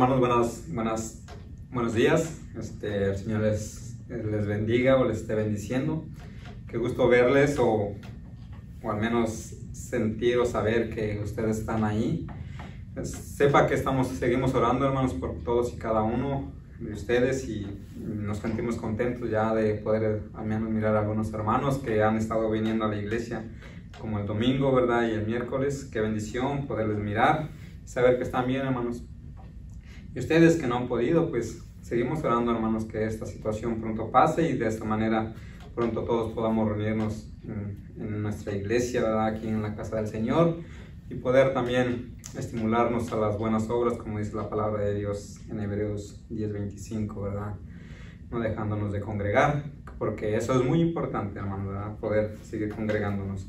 hermanos, buenos días. El Señor les bendiga o les esté bendiciendo. Qué gusto verles o al menos sentir o saber que ustedes están ahí. Sepa que seguimos orando, hermanos, por todos y cada uno de ustedes, y nos sentimos contentos ya de poder al menos mirar a algunos hermanos que han estado viniendo a la iglesia como el domingo, ¿verdad? Y el miércoles. Qué bendición poderles mirar y saber que están bien, hermanos. Y ustedes que no han podido, pues seguimos orando, hermanos, que esta situación pronto pase y de esta manera pronto todos podamos reunirnos en nuestra iglesia, ¿verdad? Aquí en la casa del Señor, y poder también estimularnos a las buenas obras, como dice la palabra de Dios en Hebreos 10:25, ¿verdad? No dejándonos de congregar, porque eso es muy importante, hermano, ¿verdad? Poder seguir congregándonos.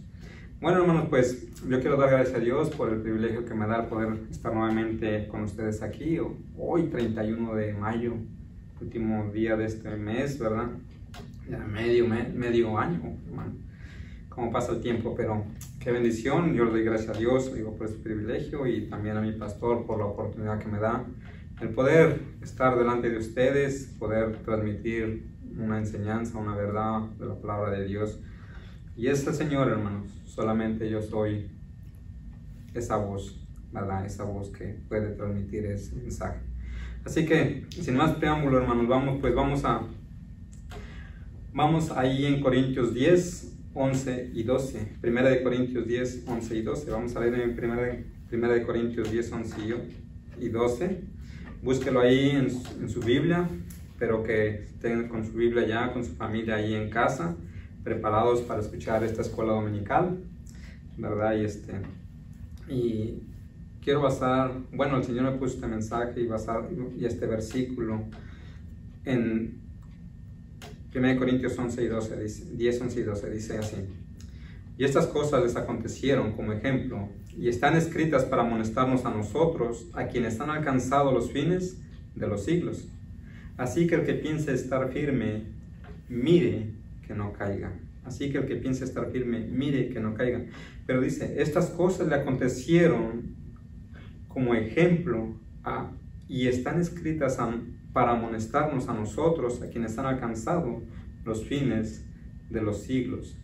Bueno, hermanos, pues yo quiero dar gracias a Dios por el privilegio que me da poder estar nuevamente con ustedes aquí, hoy 31 de mayo, último día de este mes, ¿verdad? Ya medio año, hermano. Cómo pasa el tiempo, pero qué bendición. Yo le doy gracias a Dios, digo, por este privilegio, y también a mi pastor por la oportunidad que me da el poder estar delante de ustedes, poder transmitir una enseñanza, una verdad de la palabra de Dios. Y es el Señor, hermanos. Solamente yo soy esa voz, ¿verdad? Esa voz que puede transmitir ese mensaje. Así que, sin más preámbulo, hermanos, vamos ahí en Corintios 10, 11 y 12. Primera de Corintios 10, 11 y 12. Vamos a leer en primera de Corintios 10, 11 y 12. Búsquelo ahí en su Biblia, pero que estén con su Biblia ya, con su familia ahí en casa, preparados para escuchar esta escuela dominical, ¿verdad? Y quiero basar, bueno, el Señor me puso este mensaje y este versículo en 1 Corintios 11 y 12, 10, 11 y 12, dice así: y estas cosas les acontecieron como ejemplo, y están escritas para amonestarnos a nosotros, a quienes han alcanzado los fines de los siglos. Así que el que piense estar firme, mire que no caiga. Así que el que piense estar firme, mire que no caiga. Pero dice, estas cosas le acontecieron como ejemplo y están escritas para amonestarnos a nosotros, a quienes han alcanzado los fines de los siglos.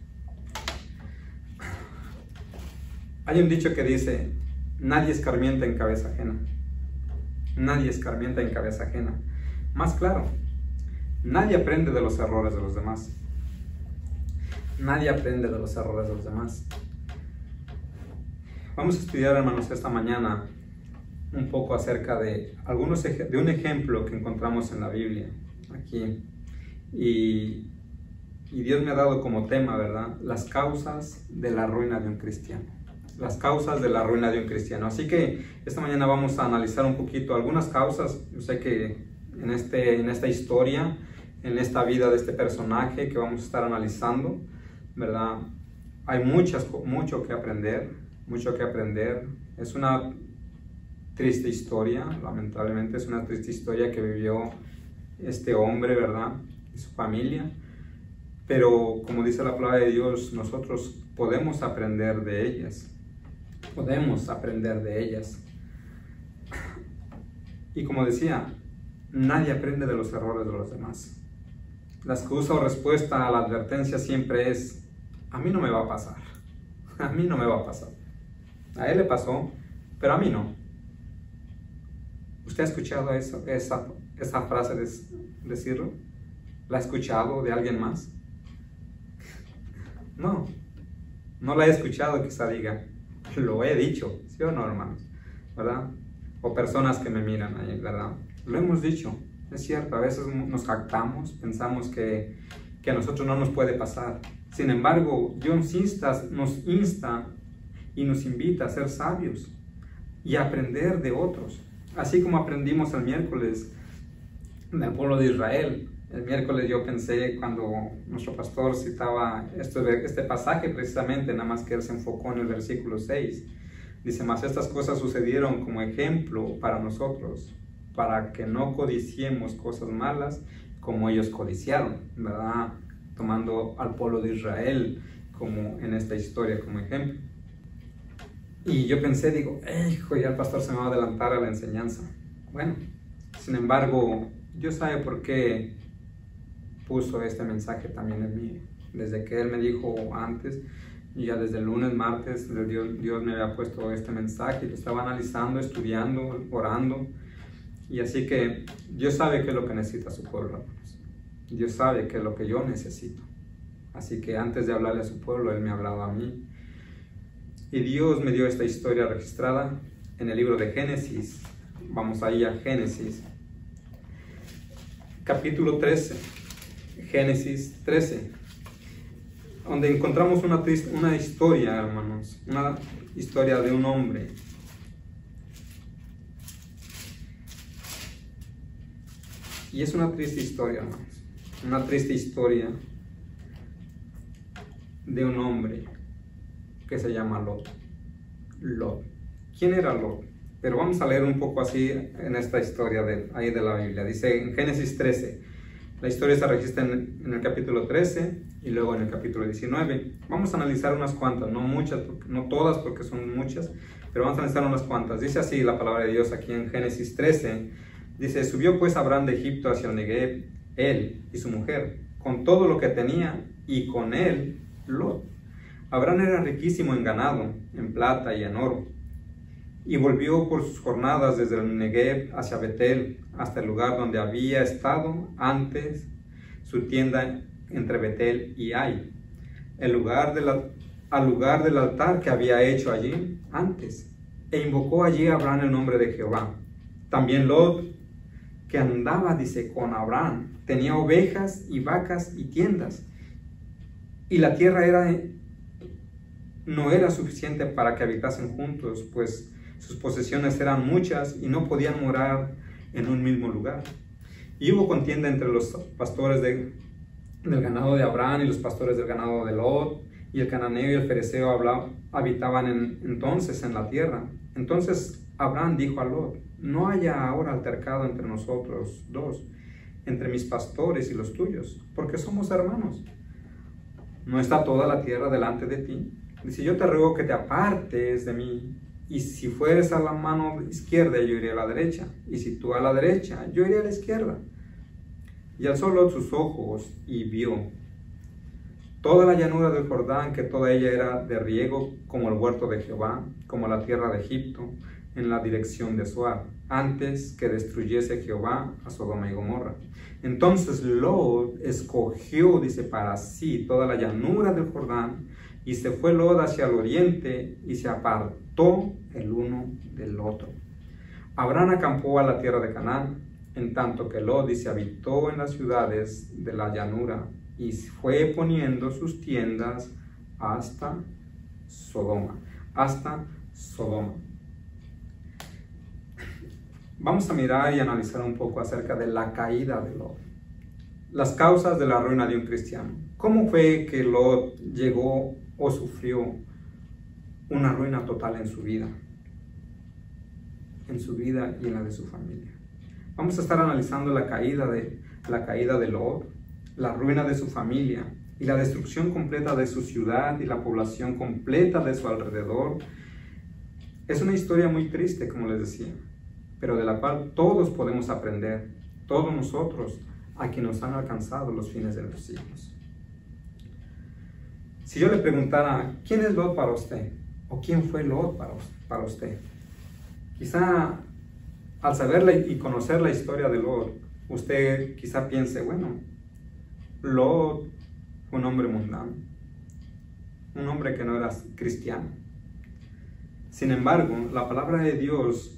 Hay un dicho que dice, nadie escarmienta en cabeza ajena. Nadie escarmienta en cabeza ajena. Más claro, nadie aprende de los errores de los demás. Nadie aprende de los errores de los demás. Vamos a estudiar, hermanos, esta mañana un poco acerca de un ejemplo que encontramos en la Biblia aquí, y Dios me ha dado como tema, ¿verdad?, las causas de la ruina de un cristiano. Las causas de la ruina de un cristiano. Así que esta mañana vamos a analizar un poquito algunas causas. Yo sé que en esta historia, en esta vida de este personaje que vamos a estar analizando, ¿verdad?, hay mucho que aprender, Es una triste historia, lamentablemente es una triste historia que vivió este hombre, ¿verdad?, y su familia. Pero como dice la palabra de Dios, nosotros podemos aprender de ellas. Y como decía, nadie aprende de los errores de los demás. La excusa o respuesta a la advertencia siempre es, a mí no me va a pasar. A mí no me va a pasar. A él le pasó, pero a mí no. ¿Usted ha escuchado esa frase decirlo? ¿La ha escuchado de alguien más? No la he escuchado. Quizá diga, lo he dicho, ¿sí o no, hermanos? ¿Verdad? O personas que me miran ahí, ¿verdad? Lo hemos dicho, es cierto. A veces nos jactamos, pensamos que a nosotros no nos puede pasar. Sin embargo, Dios nos insta y nos invita a ser sabios y a aprender de otros. Así como aprendimos el miércoles del pueblo de Israel. El miércoles yo pensé, cuando nuestro pastor citaba este pasaje precisamente, nada más que él se enfocó en el versículo 6. Dice, mas estas cosas sucedieron como ejemplo para nosotros, para que no codiciemos cosas malas como ellos codiciaron, ¿verdad? Tomando al pueblo de Israel como en esta historia como ejemplo. Y yo pensé, digo, hijo, ya el pastor se me va a adelantar a la enseñanza. Bueno, Sin embargo, Dios sabe por qué puso este mensaje también en mí. Desde que Él me dijo antes, y ya desde el lunes, martes, Dios me había puesto este mensaje, lo estaba analizando, estudiando, orando. Y así que Dios sabe qué es lo que necesita su pueblo, hermanos. Dios sabe qué es lo que yo necesito. Así que antes de hablarle a su pueblo, Él me ha hablado a mí. Y Dios me dio esta historia registrada en el libro de Génesis. Vamos ahí a Génesis, capítulo 13. Génesis 13. Donde encontramos una historia, hermanos. Una historia de un hombre. Y es una triste historia, hermanos. Una triste historia de un hombre que se llama Lot. Lot. ¿Quién era Lot? Pero vamos a leer un poco así en esta historia ahí de la Biblia. Dice en Génesis 13. La historia se registra en el capítulo 13 y luego en el capítulo 19. Vamos a analizar unas cuantas, no muchas, no todas porque son muchas, pero vamos a analizar unas cuantas. Dice así la palabra de Dios aquí en Génesis 13. Dice, subió pues Abraham de Egipto hacia el Negev, él y su mujer, con todo lo que tenía, y con él Lot. Abraham era riquísimo en ganado, en plata y en oro. Y volvió por sus jornadas desde el Negev hacia Betel, hasta el lugar donde había estado antes su tienda entre Betel y Ai, al lugar del altar que había hecho allí antes, e invocó allí a Abraham el nombre de Jehová. También Lot, que andaba, dice, con Abraham, tenía ovejas y vacas y tiendas, y la tierra no era suficiente para que habitasen juntos, pues sus posesiones eran muchas y no podían morar en un mismo lugar. Y hubo contienda entre los pastores del ganado de Abraham y los pastores del ganado de Lot, y el cananeo y el fereceo habitaban entonces en la tierra. Entonces Abraham dijo a Lot, no haya ahora altercado entre nosotros dos, entre mis pastores y los tuyos, porque somos hermanos. ¿No está toda la tierra delante de ti? Dice, yo te ruego que te apartes de mí, y si fueres a la mano izquierda, yo iré a la derecha, y si tú a la derecha, yo iré a la izquierda. Y alzó Lot sus ojos y vio toda la llanura del Jordán, que toda ella era de riego, como el huerto de Jehová, como la tierra de Egipto, en la dirección de Zoar, antes que destruyese Jehová a Sodoma y Gomorra. Entonces Lot escogió, dice, para sí toda la llanura del Jordán, y se fue Lot hacia el oriente, y se apartó el uno del otro. Abraham acampó a la tierra de Canaán, en tanto que Lot, dice, habitó en las ciudades de la llanura, y fue poniendo sus tiendas hasta Sodoma. Hasta Sodoma. Vamos a mirar y analizar un poco acerca de la caída de Lot. Las causas de la ruina de un cristiano. ¿Cómo fue que Lot llegó o sufrió una ruina total en su vida? En su vida y en la de su familia. Vamos a estar analizando la caída de Lot, la ruina de su familia y la destrucción completa de su ciudad y la población completa de su alrededor. Es una historia muy triste, como les decía, pero de la cual todos podemos aprender, todos nosotros, a quienes nos han alcanzado los fines de los siglos. Si yo le preguntara, ¿quién es Lot para usted? ¿O quién fue Lot para usted? Quizá al saber y conocer la historia de Lot, usted quizá piense, bueno, Lot fue un hombre mundano, un hombre que no era cristiano. Sin embargo, la palabra de Dios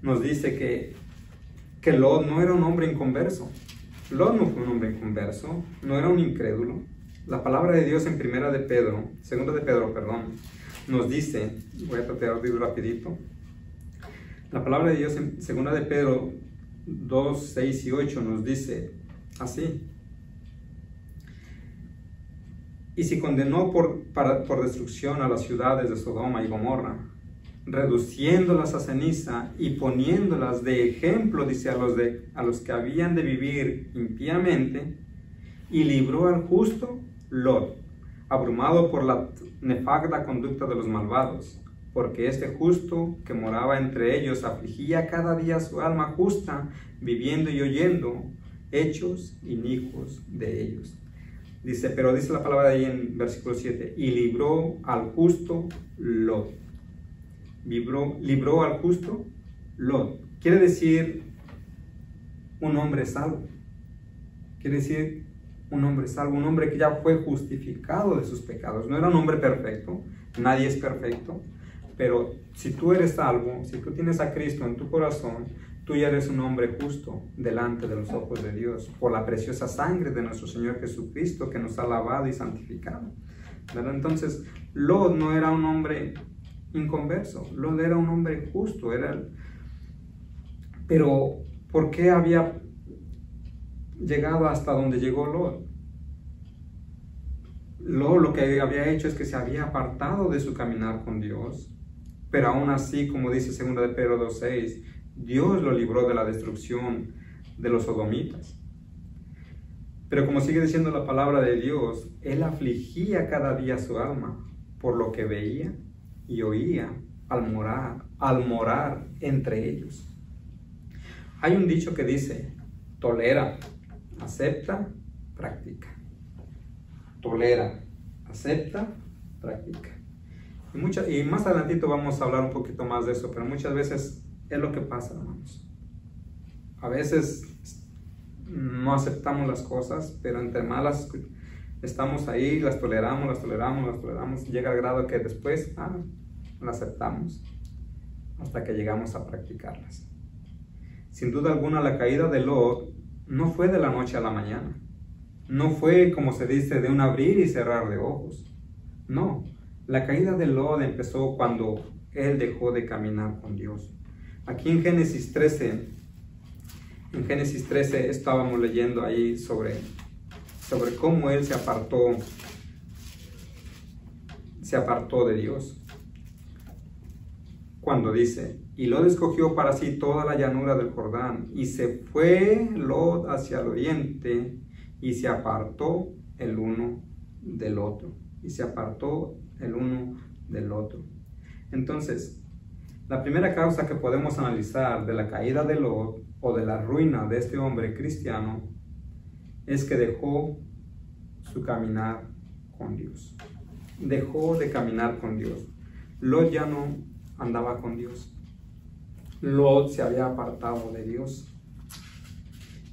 nos dice que Lot no era un hombre inconverso. Lot no fue un hombre inconverso, no era un incrédulo. La palabra de Dios en 2 de Pedro, nos dice, voy a tratar de ir rapidito. La palabra de Dios en 2 de Pedro 2, 6 y 8 nos dice así. Y si condenó por destrucción a las ciudades de Sodoma y Gomorra, reduciéndolas a ceniza y poniéndolas de ejemplo, dice, a los que habían de vivir impíamente, y libró al justo Lot, abrumado por la nefanda conducta de los malvados, porque este justo que moraba entre ellos afligía cada día su alma justa, viviendo y oyendo hechos inicuos de ellos. Dice, pero dice la palabra ahí en versículo 7, y libró al justo Lot. Libró al justo Lot. Quiere decir un hombre salvo. Quiere decir un hombre salvo, un hombre que ya fue justificado de sus pecados. No era un hombre perfecto, nadie es perfecto, pero si tú eres salvo, si tú tienes a Cristo en tu corazón, tú ya eres un hombre justo delante de los ojos de Dios, por la preciosa sangre de nuestro Señor Jesucristo que nos ha lavado y santificado. ¿Verdad? Entonces, Lot no era un hombre inconverso, Lot era un hombre justo, pero ¿por qué había llegado hasta donde llegó Lot? Lot lo que había hecho es que se había apartado de su caminar con Dios, pero aún así, como dice 2 de Pedro 2:6, Dios lo libró de la destrucción de los sodomitas. Pero como sigue diciendo la palabra de Dios, él afligía cada día su alma por lo que veía y oía al morar entre ellos. Hay un dicho que dice, tolera, acepta, practica. Tolera, acepta, practica. Y más adelantito vamos a hablar un poquito más de eso, pero muchas veces es lo que pasa, hermanos. A veces no aceptamos las cosas, pero entre malas estamos ahí, las toleramos, llega al grado que después las aceptamos hasta que llegamos a practicarlas. Sin duda alguna, la caída de Lot no fue de la noche a la mañana. No fue, como se dice, de un abrir y cerrar de ojos. No, la caída de Lot empezó cuando él dejó de caminar con Dios. Aquí en Génesis 13 estábamos leyendo ahí sobre cómo él se apartó de Dios. Cuando dice, y Lot escogió para sí toda la llanura del Jordán, y se fue Lot hacia el oriente, y se apartó el uno del otro. Entonces, la primera causa que podemos analizar de la caída de Lot o de la ruina de este hombre cristiano es que dejó su caminar con Dios. Dejó de caminar con Dios. Lot ya no andaba con Dios. Lot se había apartado de Dios.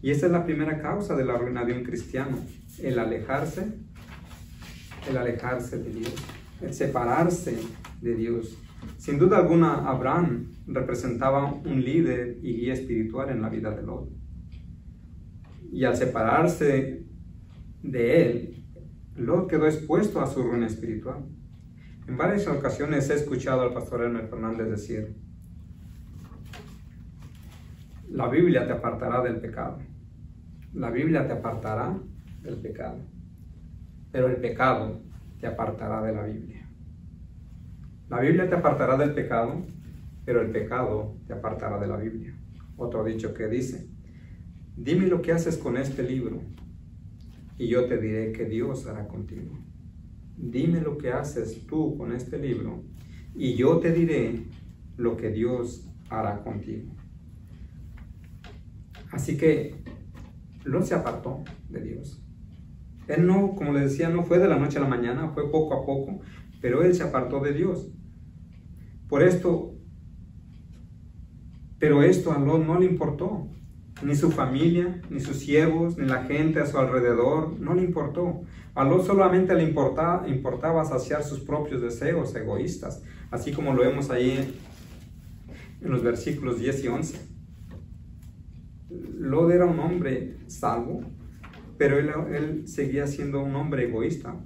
Y esa es la primera causa de la ruina de un cristiano, el alejarse de Dios, el separarse de Dios. Sin duda alguna, Abraham representaba un líder y guía espiritual en la vida de Lot. Y al separarse de él, Lot quedó expuesto a su ruina espiritual. En varias ocasiones he escuchado al pastor Elmer Fernández decir, la Biblia te apartará del pecado. La Biblia te apartará del pecado. Pero el pecado te apartará de la Biblia. La Biblia te apartará del pecado, pero el pecado te apartará de la Biblia. Otro dicho que dice, dime lo que haces con este libro y yo te diré que Dios hará contigo. Dime lo que haces tú con este libro y yo te diré lo que Dios hará contigo. Así que Lot se apartó de Dios. Él no, como les decía, no fue de la noche a la mañana, fue poco a poco, pero él se apartó de Dios. Pero esto a Lot no le importó. Ni su familia, ni sus siervos, ni la gente a su alrededor, no le importó. A Lot solamente le importaba saciar sus propios deseos egoístas, así como lo vemos ahí en los versículos 10 y 11. Lot era un hombre salvo, pero él seguía siendo un hombre egoísta.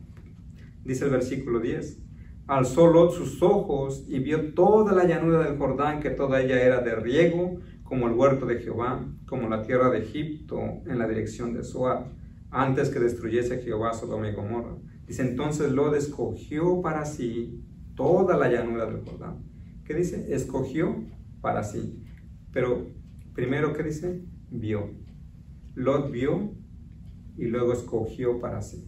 Dice el versículo 10. Alzó Lot sus ojos y vio toda la llanura del Jordán, que toda ella era de riego, como el huerto de Jehová, como la tierra de Egipto, en la dirección de Zoar, antes que destruyese Jehová Sodoma y Gomorra. Dice, entonces Lot escogió para sí toda la llanura del Jordán. ¿Qué dice? Escogió para sí. Pero primero, ¿qué dice? Vio. Lot vio y luego escogió para sí.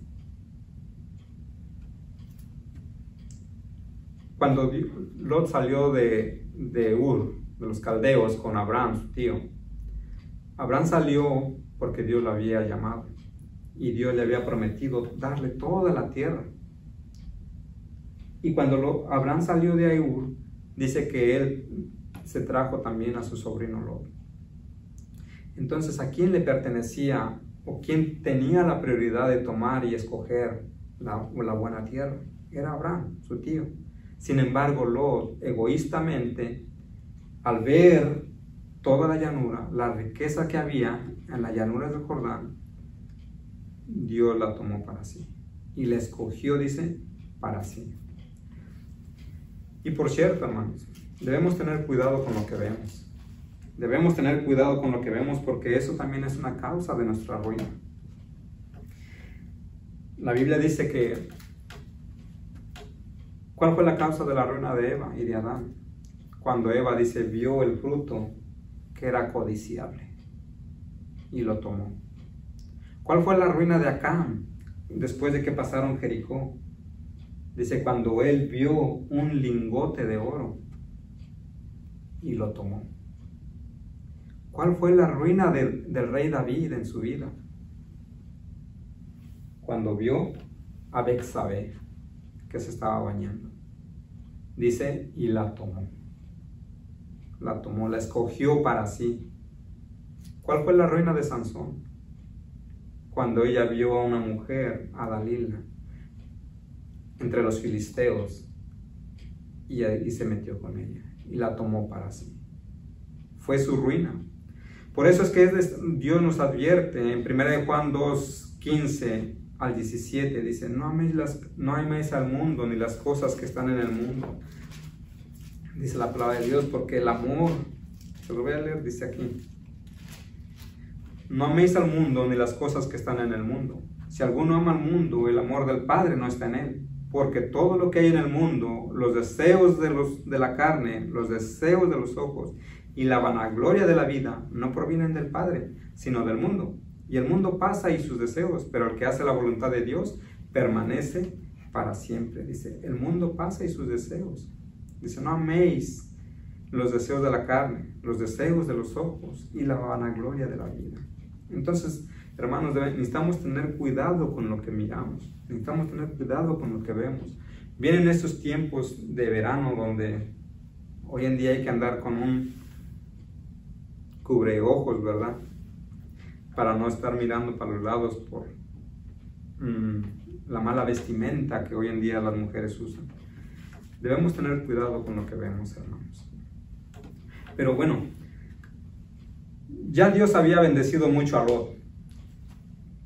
Cuando Lot salió de Ur, de los caldeos, con Abraham, su tío, Abraham salió porque Dios lo había llamado y Dios le había prometido darle toda la tierra. Y cuando Abraham salió de Ur, dice que él se trajo también a su sobrino Lot. Entonces, ¿a quién le pertenecía o quién tenía la prioridad de tomar y escoger la buena tierra? Era Abraham, su tío. Sin embargo, Lot, egoístamente, al ver toda la llanura, la riqueza que había en la llanura del Jordán, Dios la tomó para sí. Y la escogió, dice, para sí. Y por cierto, hermanos, debemos tener cuidado con lo que vemos. Debemos tener cuidado con lo que vemos porque eso también es una causa de nuestra ruina. La Biblia dice que ¿cuál fue la causa de la ruina de Eva y de Adán? Cuando Eva, dice, vio el fruto que era codiciable y lo tomó. ¿Cuál fue la ruina de Acán después de que pasaron Jericó? Dice, cuando él vio un lingote de oro y lo tomó. ¿Cuál fue la ruina del rey David en su vida? Cuando vio a Betsabé que se estaba bañando. Dice, y la tomó. La tomó, la escogió para sí. ¿Cuál fue la ruina de Sansón? Cuando ella vio a una mujer, a Dalila, entre los filisteos, y se metió con ella, y la tomó para sí. Fue su ruina. Por eso es que Dios nos advierte en 1 Juan 2, 15 al 17, dice, no améis al mundo ni las cosas que están en el mundo. Dice la palabra de Dios, porque el amor, se lo voy a leer, dice aquí, no améis al mundo ni las cosas que están en el mundo. Si alguno ama al mundo, el amor del Padre no está en él. Porque todo lo que hay en el mundo, los deseos de la carne, los deseos de los ojos y la vanagloria de la vida, no provienen del Padre, sino del mundo. Y el mundo pasa y sus deseos, pero el que hace la voluntad de Dios permanece para siempre. Dice, el mundo pasa y sus deseos. Dice, no améis los deseos de la carne, los deseos de los ojos y la vanagloria de la vida. Entonces, hermanos, necesitamos tener cuidado con lo que miramos. Necesitamos tener cuidado con lo que vemos. Vienen estos tiempos de verano donde hoy en día hay que andar con un cubreojos, ¿verdad? Para no estar mirando para los lados por la mala vestimenta que hoy en día las mujeres usan. Debemos tener cuidado con lo que vemos, hermanos. Pero bueno, ya Dios había bendecido mucho a Lot.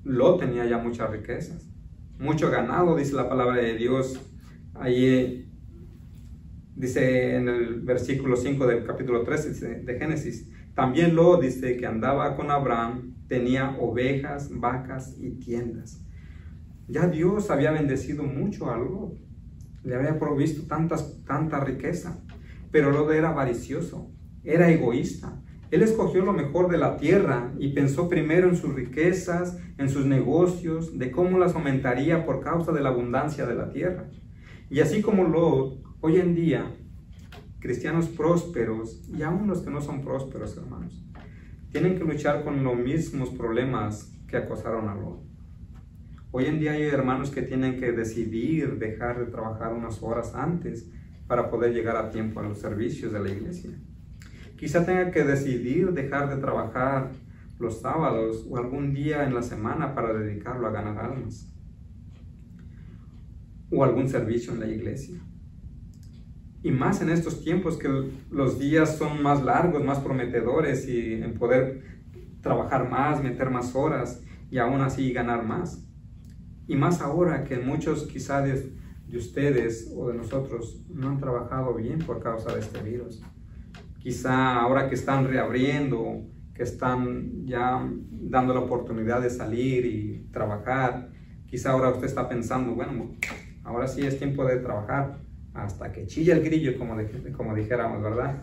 Lot tenía ya muchas riquezas, mucho ganado, dice la palabra de Dios. Ahí dice en el versículo 5 del capítulo 13 de Génesis, también Lot dice que andaba con Abraham, tenía ovejas, vacas y tiendas. Ya Dios había bendecido mucho a Lot, le había provisto tanta riqueza, pero Lot era avaricioso, era egoísta. Él escogió lo mejor de la tierra y pensó primero en sus riquezas, en sus negocios, de cómo las aumentaría por causa de la abundancia de la tierra. Y así como Lot, hoy en día, cristianos prósperos y aún los que no son prósperos, hermanos, tienen que luchar con los mismos problemas que acosaron a Lot. Hoy en día hay hermanos que tienen que decidir dejar de trabajar unas horas antes para poder llegar a tiempo a los servicios de la iglesia. Quizá tenga que decidir dejar de trabajar los sábados o algún día en la semana para dedicarlo a ganar almas o algún servicio en la iglesia. Y más en estos tiempos que los días son más largos, más prometedores y en poder trabajar más, meter más horas y aún así ganar más. Y más ahora que muchos quizá de ustedes o de nosotros no han trabajado bien por causa de este virus. Quizá ahora que están reabriendo, que están ya dando la oportunidad de salir y trabajar, quizá ahora usted está pensando, bueno, ahora sí es tiempo de trabajar hasta que chilla el grillo, como dijéramos, ¿verdad?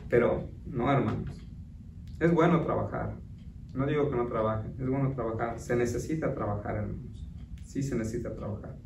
Pero no, hermanos, es bueno trabajar. No digo que no trabajen, es bueno trabajar. Se necesita trabajar, hermanos. Sí se necesita trabajar.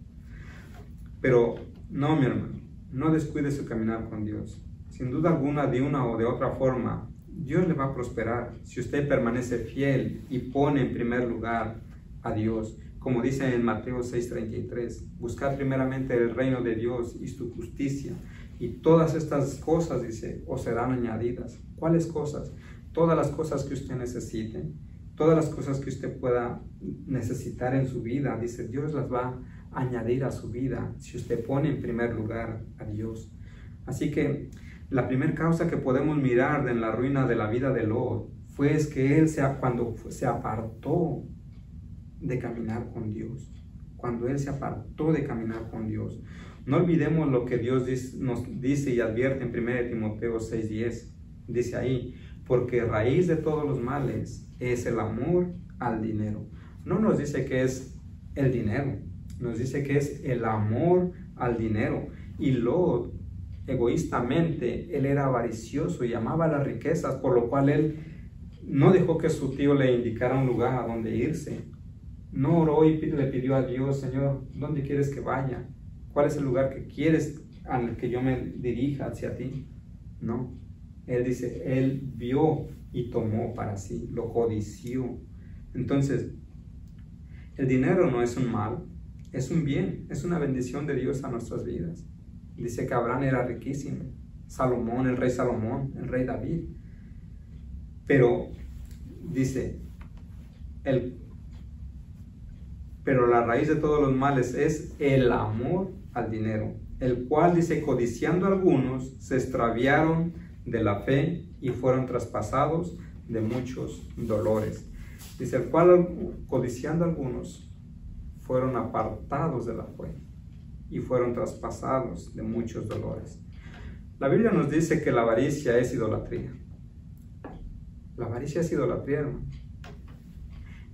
Pero no, mi hermano. no descuide su caminar con Dios. Sin duda alguna, de una o de otra forma, Dios le va a prosperar si usted permanece fiel y pone en primer lugar a Dios. Como dice en Mateo 6:33, buscad primeramente el reino de Dios y su justicia, y todas estas cosas, dice, os serán añadidas. ¿Cuáles cosas? Todas las cosas que usted necesite, todas las cosas que usted pueda necesitar en su vida, dice, Dios las va a añadir a su vida si usted pone en primer lugar a Dios. Así que la primera causa que podemos mirar en la ruina de la vida de Lot fue que él cuando se apartó de caminar con Dios, cuando él se apartó de caminar con Dios. No olvidemos lo que Dios nos dice y advierte en 1 Timoteo 6:10. Dice ahí, porque raíz de todos los males es el amor al dinero. No nos dice que es el dinero, nos dice que es el amor al dinero. Y Lot, egoístamente, él era avaricioso y amaba las riquezas, por lo cual él no dejó que su tío le indicara un lugar a donde irse. No oró y le pidió a Dios, Señor, ¿dónde quieres que vaya? ¿Cuál es el lugar que quieres al que yo me dirija hacia ti? No. Él dice, él vio y tomó para sí, lo codició. Entonces, el dinero no es un mal, es un bien, es una bendición de Dios a nuestras vidas. Dice que Abraham era riquísimo, Salomón, el rey David. Pero, dice, pero la raíz de todos los males es el amor al dinero, el cual, dice, codiciando algunos, se extraviaron de la fe y fueron traspasados de muchos dolores. Dice, el cual, codiciando algunos, fueron apartados de la fe y fueron traspasados de muchos dolores. La Biblia nos dice que la avaricia es idolatría. La avaricia es idolatría, hermano.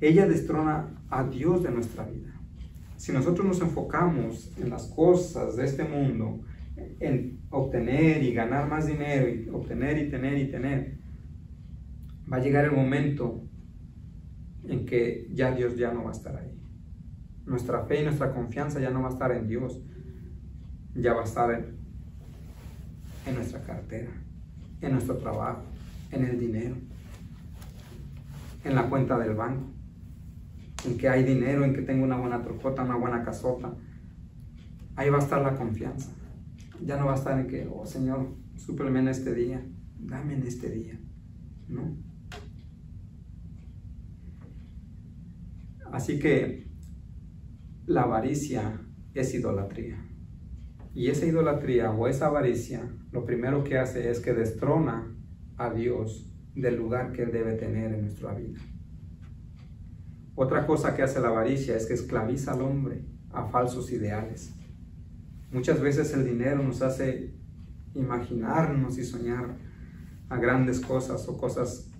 Ella destrona a Dios de nuestra vida. Si nosotros nos enfocamos en las cosas de este mundo, en obtener y ganar más dinero, y obtener y tener, va a llegar el momento en que ya Dios ya no va a estar ahí. Nuestra fe y nuestra confianza ya no va a estar en Dios, ya va a estar en nuestra cartera, en nuestro trabajo, en el dinero, en la cuenta del banco, en que hay dinero, en que tengo una buena trocota, una buena casota. Ahí va a estar la confianza. Ya no va a estar en que, oh Señor, súpleme en este día, dame en este día. No. Así que la avaricia es idolatría. Y esa idolatría o esa avaricia, lo primero que hace es que destrona a Dios del lugar que Él debe tener en nuestra vida. Otra cosa que hace la avaricia es que esclaviza al hombre a falsos ideales. Muchas veces el dinero nos hace imaginarnos y soñar a grandes cosas o cosas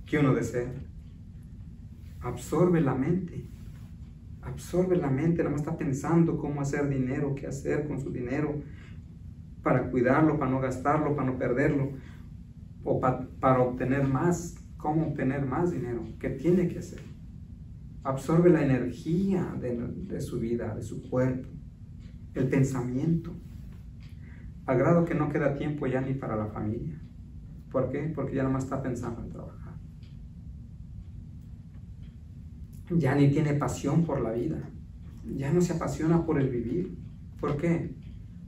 que uno desea. Absorbe la mente, nada más está pensando cómo hacer dinero, qué hacer con su dinero, para cuidarlo, para no gastarlo, para no perderlo, o para obtener más, cómo obtener más dinero, qué tiene que hacer. Absorbe la energía de su vida, de su cuerpo, el pensamiento, al grado que no queda tiempo ya ni para la familia. ¿Por qué? Porque ya nomás está pensando en trabajar. Ya ni tiene pasión por la vida, ya no se apasiona por el vivir. ¿Por qué?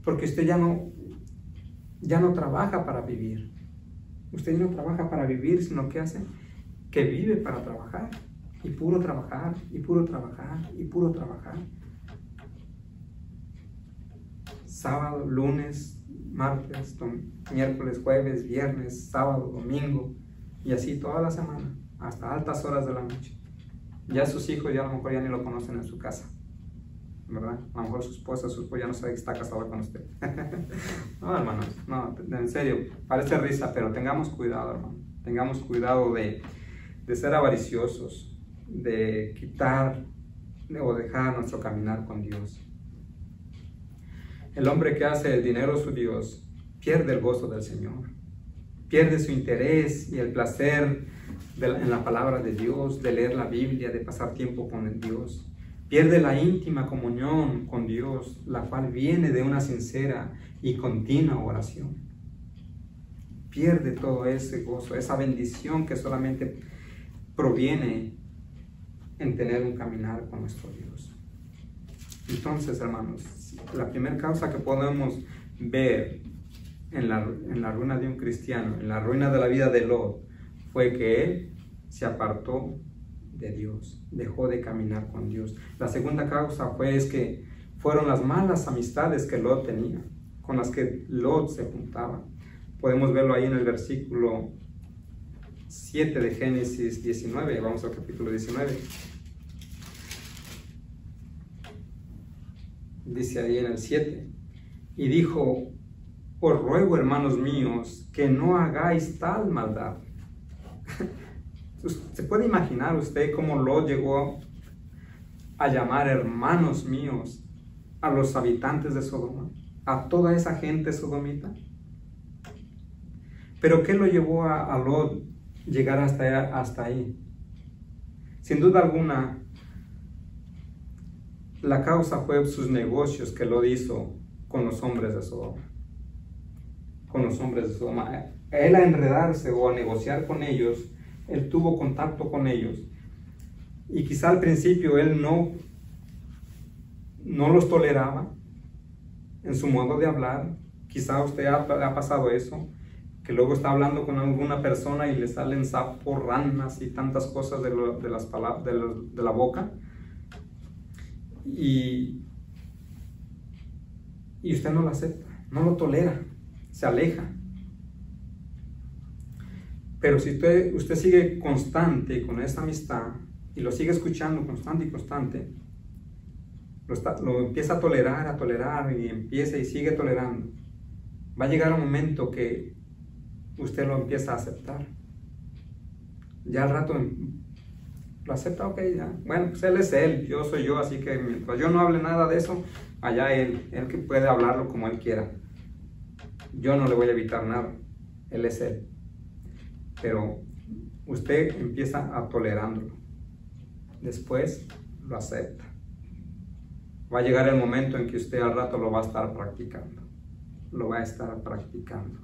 Porque usted ya no trabaja para vivir. Usted ya no trabaja para vivir, sino que hace que vive para trabajar. Y puro trabajar, y puro trabajar, y puro trabajar. Sábado, lunes, martes, miércoles, jueves, viernes, sábado, domingo, y así toda la semana, hasta altas horas de la noche. Ya sus hijos ya a lo mejor ya ni lo conocen en su casa, ¿verdad? A lo mejor su esposa ya no sabe que está casada con usted. No, hermanos, no, en serio, parece risa, pero tengamos cuidado, hermano. Tengamos cuidado de ser avariciosos, de quitar o dejar nuestro caminar con Dios. El hombre que hace el dinero su Dios pierde el gozo del Señor, pierde su interés y el placer en la palabra de Dios, de leer la Biblia, de pasar tiempo con el Dios. Pierde la íntima comunión con Dios, la cual viene de una sincera y continua oración. Pierde todo ese gozo, esa bendición que solamente proviene en tener un caminar con nuestro Dios. Entonces, hermanos, la primera causa que podemos ver en la ruina de un cristiano, en la ruina de la vida de Lot, fue que él se apartó de Dios, dejó de caminar con Dios. La segunda causa fue que fueron las malas amistades que Lot tenía, con las que Lot se juntaba. Podemos verlo ahí en el versículo 7 de Génesis 19, vamos al capítulo 19. Dice ahí en el 7, y dijo: os ruego, hermanos míos, que no hagáis tal maldad. ¿Se puede imaginar usted cómo Lot llegó a llamar hermanos míos a los habitantes de Sodoma, a toda esa gente sodomita? ¿Pero qué lo llevó a Lot llegar hasta ahí? Sin duda alguna, la causa fue sus negocios que Lot hizo con los hombres de Sodoma. Con los hombres de Sodoma. Él, a enredarse o a negociar con ellos, él tuvo contacto con ellos. Y quizá al principio él no los toleraba en su modo de hablar. Quizá usted ha pasado eso, que luego está hablando con alguna persona y le salen sapos, ranas y tantas cosas de las palabras, de la boca. Y usted no lo acepta, no lo tolera, se aleja. Pero si usted sigue constante con esa amistad y lo sigue escuchando constante y constante, lo empieza a tolerar y empieza y sigue tolerando, va a llegar un momento que usted lo empieza a aceptar. Ya al rato lo acepta, ok, ya. Bueno, pues él es él, yo soy yo, así que mientras yo no hable nada de eso, allá él que puede hablarlo como él quiera. Yo no le voy a evitar nada, él es él. Pero usted empieza a tolerándolo. Después lo acepta. Va a llegar el momento en que usted al rato lo va a estar practicando. Lo va a estar practicando.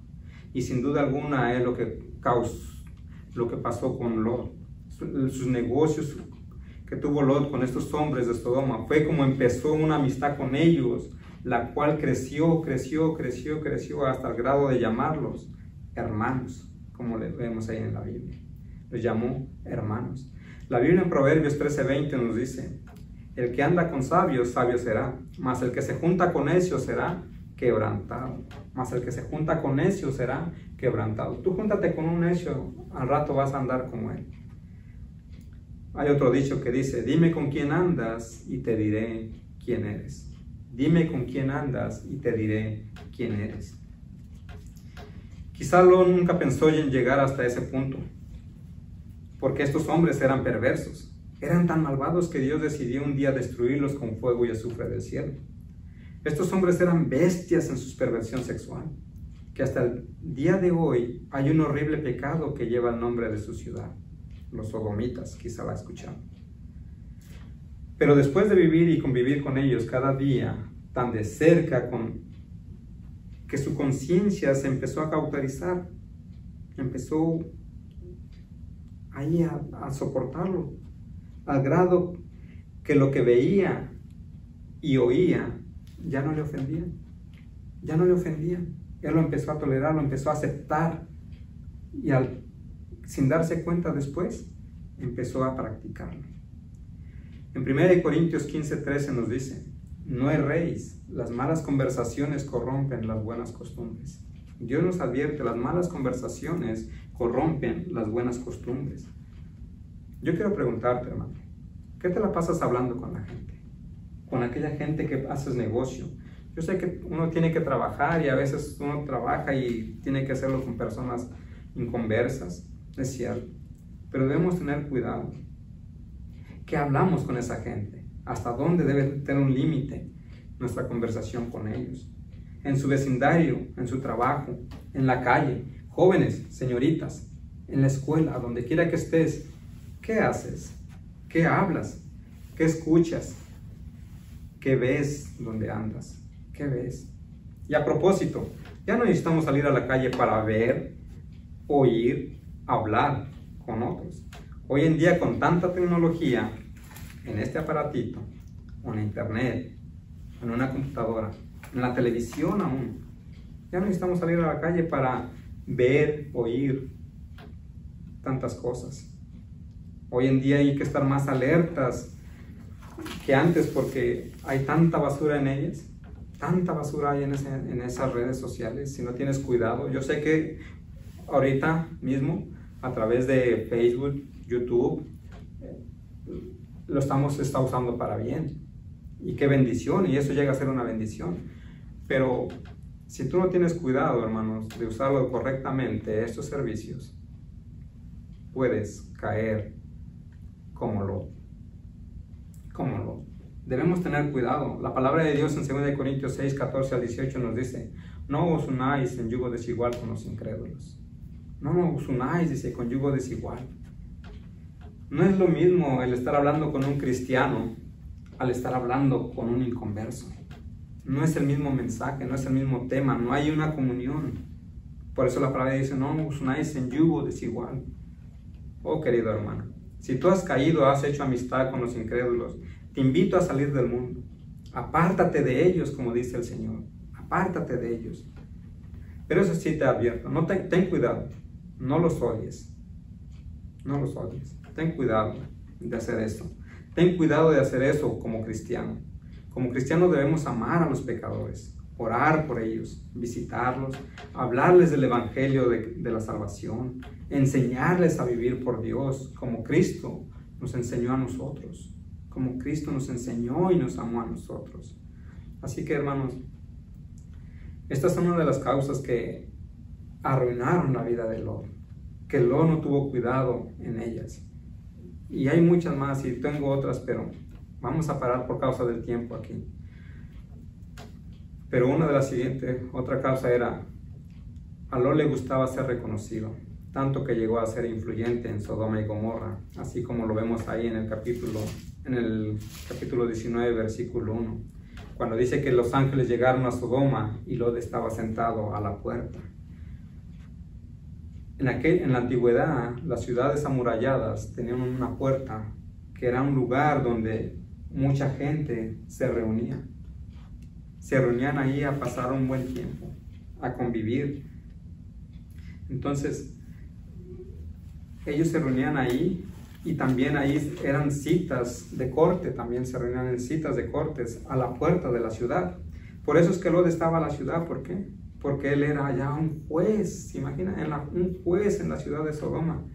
Y sin duda alguna es lo que pasó con Lot. Sus negocios que tuvo Lot con estos hombres de Sodoma fue como empezó una amistad con ellos, la cual creció hasta el grado de llamarlos hermanos, como le vemos ahí en la Biblia. Los llamó hermanos. La Biblia en Proverbios 13:20 nos dice: el que anda con sabios, sabio será, mas el que se junta con necios será quebrantado. Mas el que se junta con necios será quebrantado. Tú júntate con un necio, al rato vas a andar como él. Hay otro dicho que dice: dime con quién andas y te diré quién eres. Dime con quién andas y te diré quién eres. Quizá Lot nunca pensó en llegar hasta ese punto, porque estos hombres eran perversos. Eran tan malvados que Dios decidió un día destruirlos con fuego y azufre del cielo. Estos hombres eran bestias en su perversión sexual, que hasta el día de hoy hay un horrible pecado que lleva el nombre de su ciudad. Los sodomitas, quizá la escucharon. Pero después de vivir y convivir con ellos cada día tan de cerca, que su conciencia se empezó a cauterizar, empezó ahí a soportarlo, al grado que lo que veía y oía ya no le ofendía, ya no le ofendía. Él lo empezó a tolerar, lo empezó a aceptar, y sin darse cuenta después, empezó a practicarlo. En 1 Corintios 15:13 nos dice: no erréis, las malas conversaciones corrompen las buenas costumbres. Dios nos advierte, las malas conversaciones corrompen las buenas costumbres. Yo quiero preguntarte, hermano, ¿qué te la pasas hablando con la gente? Con aquella gente que haces negocio. Yo sé que uno tiene que trabajar y a veces uno trabaja y tiene que hacerlo con personas inconversas, es cierto, pero debemos tener cuidado. ¿Qué hablamos con esa gente? ¿Hasta dónde debe tener un límite nuestra conversación con ellos? En su vecindario, en su trabajo, en la calle, jóvenes, señoritas, en la escuela, donde quiera que estés, ¿qué haces? ¿Qué hablas? ¿Qué escuchas? ¿Qué ves donde andas? ¿Qué ves? Y a propósito, ya no necesitamos salir a la calle para ver, oír, hablar con otros. Hoy en día, con tanta tecnología, en este aparatito, o en internet, en una computadora, en la televisión aún, ya no necesitamos salir a la calle para ver, oír tantas cosas. Hoy en día hay que estar más alertas que antes porque hay tanta basura en ellas, tanta basura hay en esas redes sociales. Si no tienes cuidado, yo sé que ahorita mismo a través de Facebook, YouTube, lo está usando para bien, y qué bendición, y eso llega a ser una bendición. Pero si tú no tienes cuidado, hermanos, de usarlo correctamente, estos servicios, puedes caer como Lot. Debemos tener cuidado. La palabra de Dios en 2 Corintios 6, 14 al 18 nos dice: no os unáis en yugo desigual con los incrédulos. No os unáis, dice, con yugo desigual. No es lo mismo el estar hablando con un cristiano al estar hablando con un inconverso. No es el mismo mensaje, no es el mismo tema, no hay una comunión. Por eso la palabra dice: no os unáis en yugo desigual. Oh, querido hermano, si tú has caído, has hecho amistad con los incrédulos, te invito a salir del mundo. Apártate de ellos, como dice el Señor. Apártate de ellos. Pero eso sí te advierto, ten cuidado, no los odies. No los odies. Ten cuidado de hacer eso. Ten cuidado de hacer eso como cristiano. Como cristianos debemos amar a los pecadores, orar por ellos, visitarlos, hablarles del evangelio de la salvación, enseñarles a vivir por Dios como Cristo nos enseñó a nosotros, como Cristo nos enseñó y nos amó a nosotros. Así que, hermanos, estas son una de las causas que arruinaron la vida de Lot, que Lot no tuvo cuidado en ellas. Y hay muchas más, y tengo otras, pero vamos a parar por causa del tiempo aquí. Pero una de las siguientes, otra causa era: a Lot le gustaba ser reconocido, tanto que llegó a ser influyente en Sodoma y Gomorra, así como lo vemos ahí en el capítulo 19, versículo 1, cuando dice que los ángeles llegaron a Sodoma y Lot estaba sentado a la puerta. En la antigüedad, las ciudades amuralladas tenían una puerta que era un lugar donde mucha gente se reunía. Se reunían ahí a pasar un buen tiempo, a convivir. Entonces, ellos se reunían ahí, y también ahí eran citas de corte, también se reunían en citas de cortes a la puerta de la ciudad. Por eso es que Lot estaba en la ciudad. ¿Por qué? Porque él era ya un juez, ¿se imagina? Un juez en la ciudad de Sodoma.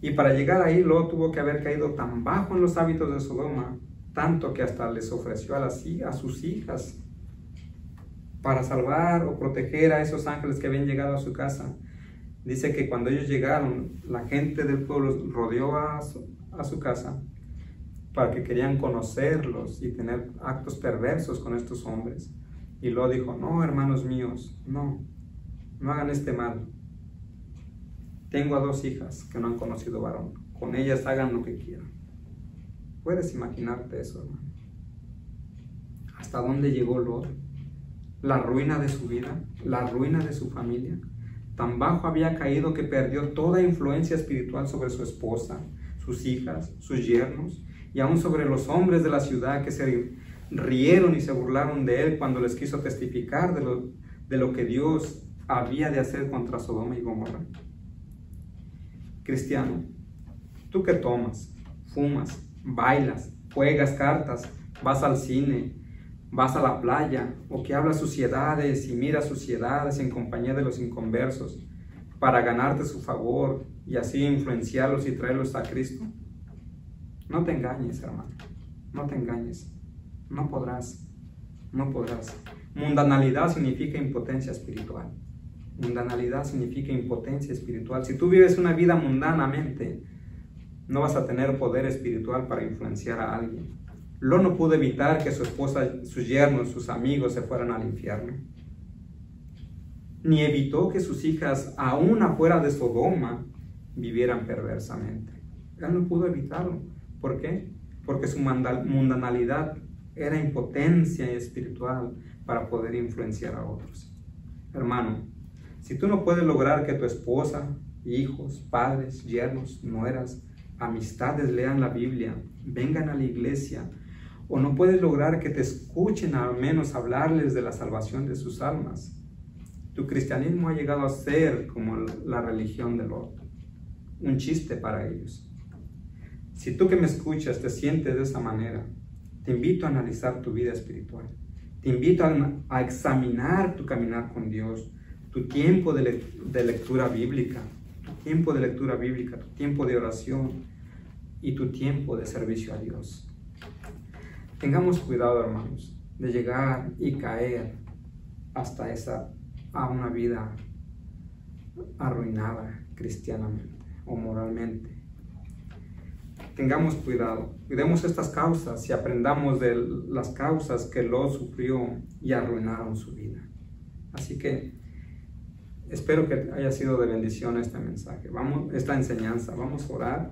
Y para llegar ahí, Lot tuvo que haber caído tan bajo en los hábitos de Sodoma, tanto que hasta les ofreció a sus hijas para salvar o proteger a esos ángeles que habían llegado a su casa. Dice que cuando ellos llegaron, la gente del pueblo rodeó a su casa para que querían conocerlos y tener actos perversos con estos hombres. Y Lot dijo: no, hermanos míos, no hagan este mal. Tengo a 2 hijas que no han conocido varón, con ellas hagan lo que quieran. ¿Puedes imaginarte eso, hermano? ¿Hasta dónde llegó Lot? La ruina de su vida, la ruina de su familia. Tan bajo había caído que perdió toda influencia espiritual sobre su esposa, sus hijas, sus yernos, y aún sobre los hombres de la ciudad, que se rieron y se burlaron de él cuando les quiso testificar de lo que Dios había de hacer contra Sodoma y Gomorra. Cristiano, tú que tomas, fumas, bailas, juegas cartas, vas al cine, vas a la playa, o que hablas suciedades y miras suciedades en compañía de los inconversos para ganarte su favor y así influenciarlos y traerlos a Cristo, no te engañes, hermano, no te engañes. No podrás. Mundanalidad significa impotencia espiritual. Mundanalidad significa impotencia espiritual. Si tú vives una vida mundanamente, no vas a tener poder espiritual para influenciar a alguien. Lot no pudo evitar que su esposa, sus yernos, sus amigos se fueran al infierno. Ni evitó que sus hijas, aún afuera de Sodoma, vivieran perversamente. Él no pudo evitarlo. ¿Por qué? Porque su mundanalidad era impotencia espiritual para poder influenciar a otros. Hermano, si tú no puedes lograr que tu esposa, hijos, padres, yernos, nueras, amistades lean la Biblia, vengan a la iglesia, o no puedes lograr que te escuchen al menos hablarles de la salvación de sus almas, tu cristianismo ha llegado a ser como la religión del otro, un chiste para ellos. Si tú que me escuchas te sientes de esa manera, te invito a analizar tu vida espiritual. Te invito a examinar tu caminar con Dios, tu tiempo de lectura bíblica, tu tiempo de oración y tu tiempo de servicio a Dios. Tengamos cuidado, hermanos, de llegar y caer hasta a una vida arruinada cristianamente o moralmente. Tengamos cuidado, cuidemos estas causas y aprendamos de las causas que Lot sufrió y arruinaron su vida. Así que espero que haya sido de bendición este mensaje, esta enseñanza. Vamos a orar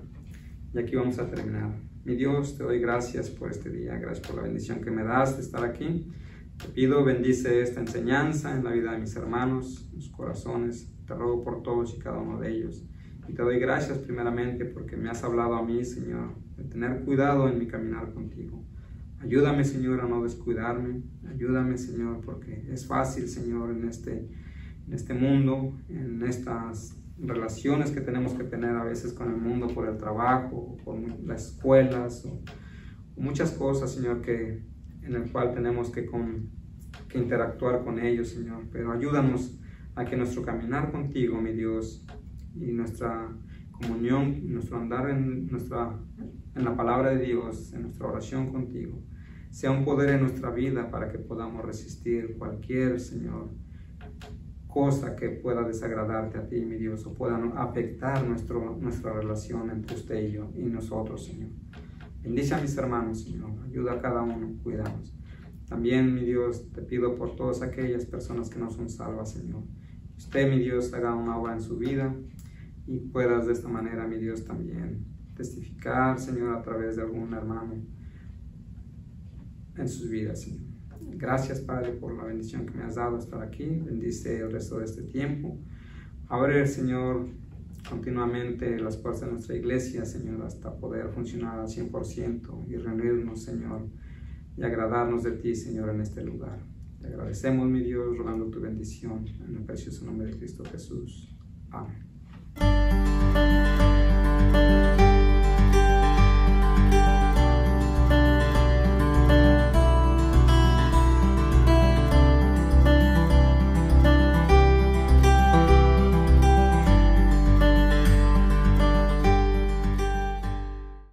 y aquí vamos a terminar. Mi Dios, te doy gracias por este día, gracias por la bendición que me das de estar aquí. Te pido, bendice esta enseñanza en la vida de mis hermanos, en sus corazones. Te ruego por todos y cada uno de ellos. Y te doy gracias primeramente porque me has hablado a mí, Señor, de tener cuidado en mi caminar contigo. Ayúdame, Señor, a no descuidarme. Ayúdame, Señor, porque es fácil, Señor, en este mundo, en estas relaciones que tenemos que tener a veces con el mundo por el trabajo, por las escuelas, o muchas cosas, Señor, en el cual tenemos que interactuar con ellos, Señor. Pero ayúdanos a que nuestro caminar contigo, mi Dios, y nuestra comunión, nuestro andar en la palabra de Dios, en nuestra oración contigo, sea un poder en nuestra vida para que podamos resistir cualquier, Señor, cosa que pueda desagradarte a ti, mi Dios, o pueda afectar nuestra relación entre usted y yo y nosotros, Señor. Bendice a mis hermanos, Señor. Ayuda a cada uno, cuídanos. También, mi Dios, te pido por todas aquellas personas que no son salvas, Señor. Usted, mi Dios, haga una obra en su vida y puedas de esta manera, mi Dios, también testificar, Señor, a través de algún hermano en sus vidas, Señor. Gracias, Padre, por la bendición que me has dado estar aquí. Bendice el resto de este tiempo. Abre, Señor, continuamente las puertas de nuestra iglesia, Señor, hasta poder funcionar al 100% y reunirnos, Señor, y agradarnos de ti, Señor, en este lugar. Te agradecemos, mi Dios, rogando tu bendición en el precioso nombre de Cristo Jesús. Amén.